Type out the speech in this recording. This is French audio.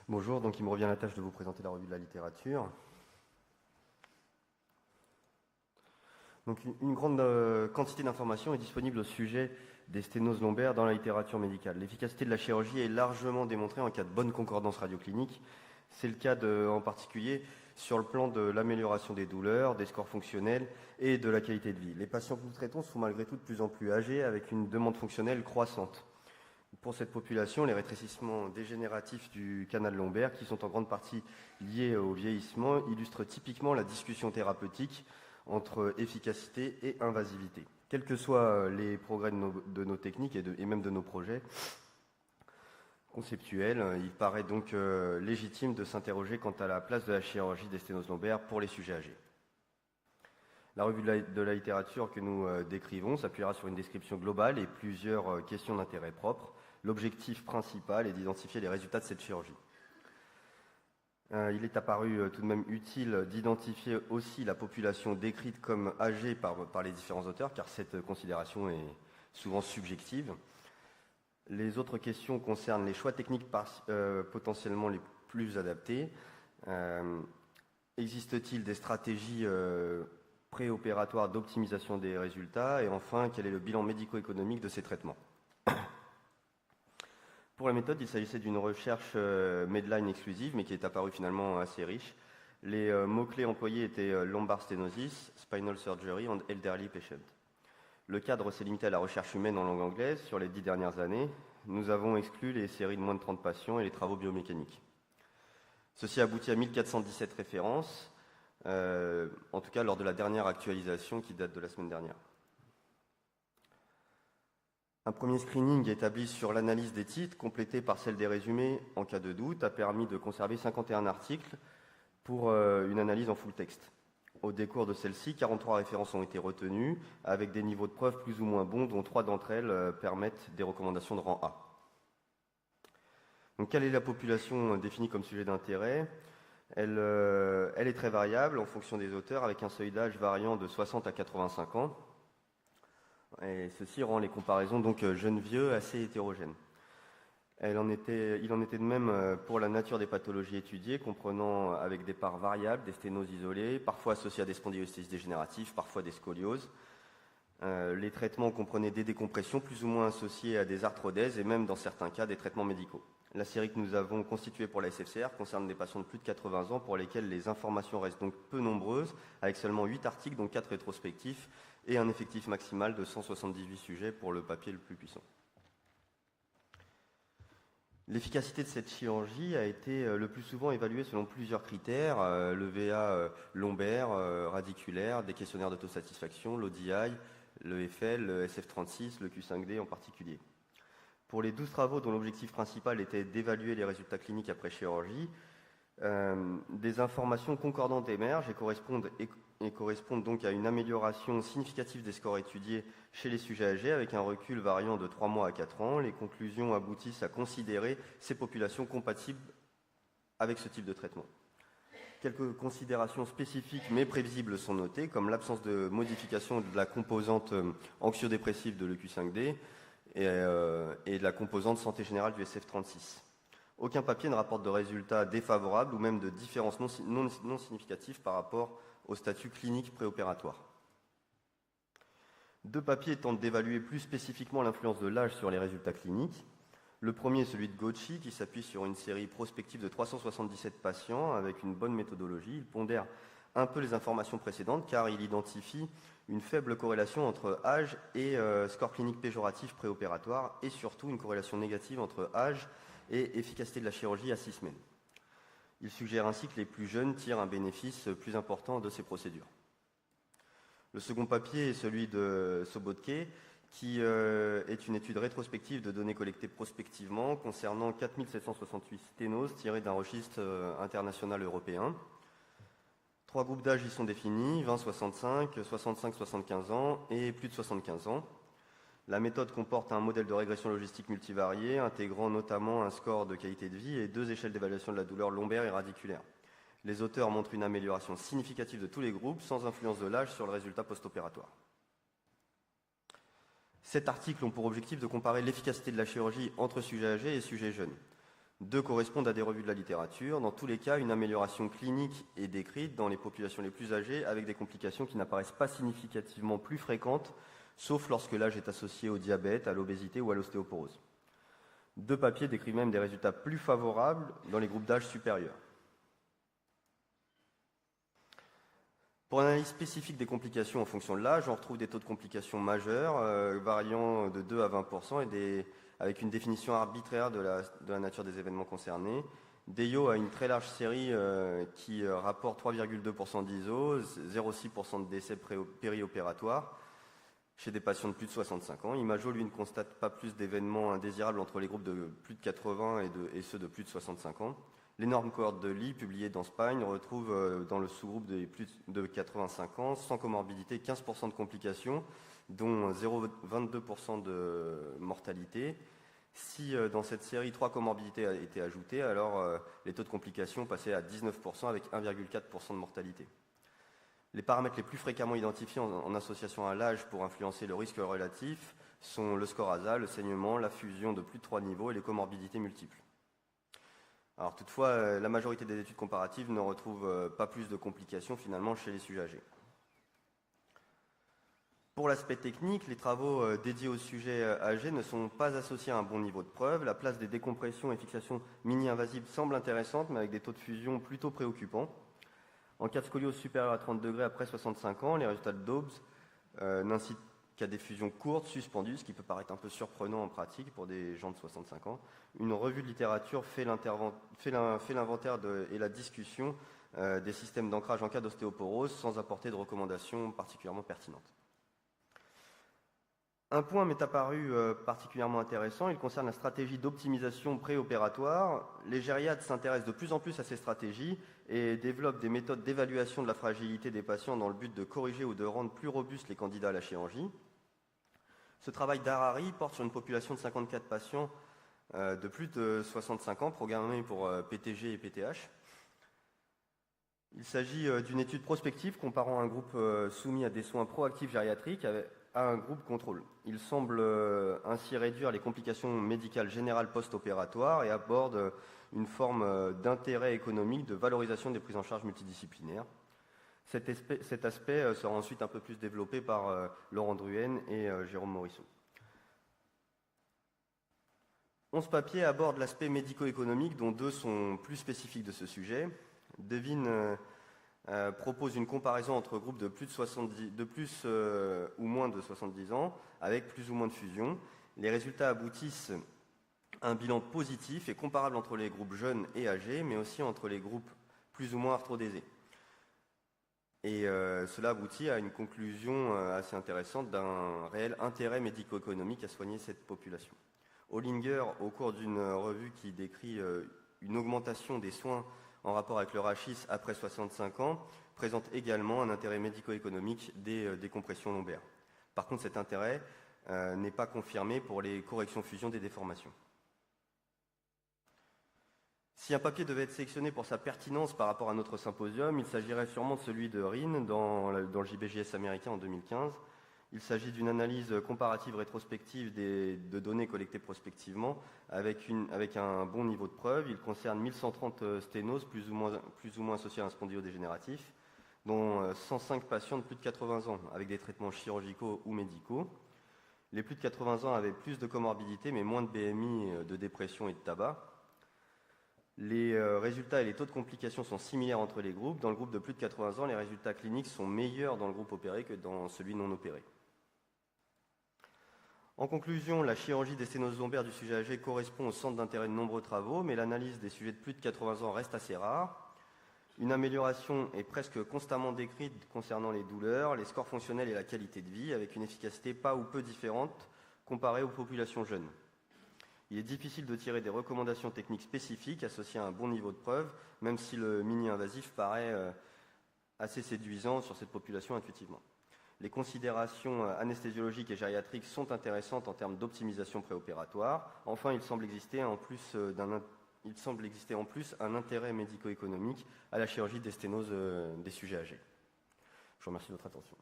Bonjour, donc il me revient la tâche de vous présenter la revue de la littérature. Donc une grande quantité d'informations est disponible au sujet des sténoses lombaires dans la littérature médicale. L'efficacité de la chirurgie est largement démontrée en cas de bonne concordance radioclinique. C'est le cas en particulier sur le plan de l'amélioration des douleurs, des scores fonctionnels et de la qualité de vie. Les patients que nous traitons sont malgré tout de plus en plus âgés avec une demande fonctionnelle croissante. Pour cette population, les rétrécissements dégénératifs du canal lombaire, qui sont en grande partie liés au vieillissement, illustrent typiquement la discussion thérapeutique entre efficacité et invasivité. Quels que soient les progrès de nos techniques et même de nos projets conceptuels, il paraît donc légitime de s'interroger quant à la place de la chirurgie des sténoses lombaires pour les sujets âgés. La revue de la littérature que nous décrivons s'appuiera sur une description globale et plusieurs questions d'intérêt propre. L'objectif principal est d'identifier les résultats de cette chirurgie. Il est apparu tout de même utile d'identifier aussi la population décrite comme âgée par les différents auteurs, car cette considération est souvent subjective. Les autres questions concernent les choix techniques potentiellement les plus adaptés. Existe-t-il des stratégies préopératoires d'optimisation des résultats? Et enfin, quel est le bilan médico-économique de ces traitements? Pour la méthode, il s'agissait d'une recherche Medline exclusive, mais qui est apparue finalement assez riche. Les mots-clés employés étaient lumbar stenosis, spinal surgery and elderly patient. Le cadre s'est limité à la recherche humaine en langue anglaise sur les 10 dernières années. Nous avons exclu les séries de moins de 30 patients et les travaux biomécaniques. Ceci aboutit à 1417 références, en tout cas lors de la dernière actualisation qui date de la semaine dernière. Un premier screening établi sur l'analyse des titres, complété par celle des résumés en cas de doute, a permis de conserver 51 articles pour une analyse en full texte. Au décours de celle-ci, 43 références ont été retenues, avec des niveaux de preuve plus ou moins bons, dont 3 d'entre elles permettent des recommandations de rang A. Donc, quelle est la population définie comme sujet d'intérêt ? Elle est très variable en fonction des auteurs, avec un seuil d'âge variant de 60 à 85 ans. Et ceci rend les comparaisons donc jeunes-vieux assez hétérogènes. Il en était de même pour la nature des pathologies étudiées, comprenant avec des parts variables, des sténoses isolées, parfois associées à des spondylostéises dégénératives, parfois des scolioses. Les traitements comprenaient des décompressions plus ou moins associées à des arthrodèses et même dans certains cas des traitements médicaux. La série que nous avons constituée pour la SFCR concerne des patients de plus de 80 ans pour lesquels les informations restent donc peu nombreuses, avec seulement 8 articles, dont 4 rétrospectifs, et un effectif maximal de 178 sujets pour le papier le plus puissant. L'efficacité de cette chirurgie a été le plus souvent évaluée selon plusieurs critères, le VA lombaire, radiculaire, des questionnaires d'autosatisfaction, l'ODI, le FL, le SF36, le Q5D en particulier. Pour les 12 travaux dont l'objectif principal était d'évaluer les résultats cliniques après chirurgie, des informations concordantes émergent et correspondent donc à une amélioration significative des scores étudiés chez les sujets âgés, avec un recul variant de 3 mois à 4 ans. Les conclusions aboutissent à considérer ces populations compatibles avec ce type de traitement. Quelques considérations spécifiques mais prévisibles sont notées, comme l'absence de modification de la composante anxiodépressive de l'EQ5D et de la composante santé générale du SF36. Aucun papier ne rapporte de résultats défavorables ou même de différences non significatives par rapport au statut clinique préopératoire. 2 papiers tentent d'évaluer plus spécifiquement l'influence de l'âge sur les résultats cliniques. Le premier est celui de Gauchi, qui s'appuie sur une série prospective de 377 patients avec une bonne méthodologie. Il pondère un peu les informations précédentes car il identifie une faible corrélation entre âge et score clinique péjoratif préopératoire et surtout une corrélation négative entre âge et efficacité de la chirurgie à 6 semaines. Il suggère ainsi que les plus jeunes tirent un bénéfice plus important de ces procédures. Le second papier est celui de Sobotke, qui est une étude rétrospective de données collectées prospectivement concernant 4768 sténoses tirées d'un registre international européen. 3 groupes d'âge y sont définis, 20-65, 65-75 ans et plus de 75 ans. La méthode comporte un modèle de régression logistique multivarié, intégrant notamment un score de qualité de vie et 2 échelles d'évaluation de la douleur lombaire et radiculaire. Les auteurs montrent une amélioration significative de tous les groupes, sans influence de l'âge sur le résultat post-opératoire. 7 articles ont pour objectif de comparer l'efficacité de la chirurgie entre sujets âgés et sujets jeunes. 2 correspondent à des revues de la littérature. Dans tous les cas, une amélioration clinique est décrite dans les populations les plus âgées avec des complications qui n'apparaissent pas significativement plus fréquentes, sauf lorsque l'âge est associé au diabète, à l'obésité ou à l'ostéoporose. 2 papiers décrivent même des résultats plus favorables dans les groupes d'âge supérieurs. Pour l'analyse spécifique des complications en fonction de l'âge, on retrouve des taux de complications majeurs, variant de 2 à 20% avec une définition arbitraire de la nature des événements concernés. Deyo a une très large série qui rapporte 3,2% d'ISO, 0,6% de décès périopératoires chez des patients de plus de 65 ans. Imago, lui, ne constate pas plus d'événements indésirables entre les groupes de plus de 80 et ceux de plus de 65 ans. L'énorme cohorte de Lee, publiée dans Spine, retrouve dans le sous-groupe des plus de 85 ans, sans comorbidité, 15% de complications, dont 0,22% de mortalité. Si dans cette série 3 comorbidités a été ajoutées, alors les taux de complications passaient à 19% avec 1,4% de mortalité. Les paramètres les plus fréquemment identifiés en association à l'âge pour influencer le risque relatif sont le score ASA, le saignement, la fusion de plus de 3 niveaux et les comorbidités multiples. Alors toutefois, la majorité des études comparatives ne retrouvent pas plus de complications finalement chez les sujets âgés. Pour l'aspect technique, les travaux dédiés aux sujets âgés ne sont pas associés à un bon niveau de preuve. La place des décompressions et fixations mini-invasives semble intéressante, mais avec des taux de fusion plutôt préoccupants. En cas de scoliose supérieure à 30 degrés après 65 ans, les résultats de Dobbs n'incitent qu'à des fusions courtes, suspendues, ce qui peut paraître un peu surprenant en pratique pour des gens de 65 ans. Une revue de littérature fait l'inventaire et la discussion des systèmes d'ancrage en cas d'ostéoporose sans apporter de recommandations particulièrement pertinentes. Un point m'est apparu particulièrement intéressant, il concerne la stratégie d'optimisation préopératoire. Les gériades s'intéressent de plus en plus à ces stratégies et développent des méthodes d'évaluation de la fragilité des patients dans le but de corriger ou de rendre plus robustes les candidats à la chirurgie. Ce travail d'Harari porte sur une population de 54 patients de plus de 65 ans, programmés pour PTG et PTH. Il s'agit d'une étude prospective comparant un groupe soumis à des soins proactifs gériatriques à un groupe contrôle. Il semble ainsi réduire les complications médicales générales post-opératoires et aborde une forme d'intérêt économique de valorisation des prises en charge multidisciplinaires. Cet aspect sera ensuite un peu plus développé par Laurent Druhen et Jérôme Morisseau. 11 papiers abordent l'aspect médico-économique, dont 2 sont plus spécifiques de ce sujet. Devine propose une comparaison entre groupes de plus ou moins de 70 ans, avec plus ou moins de fusion. Les résultats aboutissent à un bilan positif et comparable entre les groupes jeunes et âgés, mais aussi entre les groupes plus ou moins arthrodésés. Et cela aboutit à une conclusion assez intéressante d'un réel intérêt médico-économique à soigner cette population. Hollinger, au cours d'une revue qui décrit une augmentation des soins en rapport avec le rachis après 65 ans, présente également un intérêt médico-économique des décompressions lombaires. Par contre, cet intérêt n'est pas confirmé pour les corrections-fusions des déformations. Si un papier devait être sélectionné pour sa pertinence par rapport à notre symposium, il s'agirait sûrement de celui de Rhin dans le JBJS américain en 2015. Il s'agit d'une analyse comparative rétrospective de données collectées prospectivement avec un bon niveau de preuve. Il concerne 1130 sténoses plus ou moins associées à un spondylodégénératif, dont 105 patients de plus de 80 ans avec des traitements chirurgicaux ou médicaux. Les plus de 80 ans avaient plus de comorbidité mais moins de BMI, de dépression et de tabac. Les résultats et les taux de complications sont similaires entre les groupes. Dans le groupe de plus de 80 ans, les résultats cliniques sont meilleurs dans le groupe opéré que dans celui non opéré. En conclusion, la chirurgie des sténoses lombaires du sujet âgé correspond au centre d'intérêt de nombreux travaux, mais l'analyse des sujets de plus de 80 ans reste assez rare. Une amélioration est presque constamment décrite concernant les douleurs, les scores fonctionnels et la qualité de vie, avec une efficacité pas ou peu différente comparée aux populations jeunes. Il est difficile de tirer des recommandations techniques spécifiques associées à un bon niveau de preuve, même si le mini-invasif paraît assez séduisant sur cette population intuitivement. Les considérations anesthésiologiques et gériatriques sont intéressantes en termes d'optimisation préopératoire. Enfin, il semble exister en plus un intérêt médico-économique à la chirurgie des sténoses des sujets âgés. Je vous remercie de votre attention.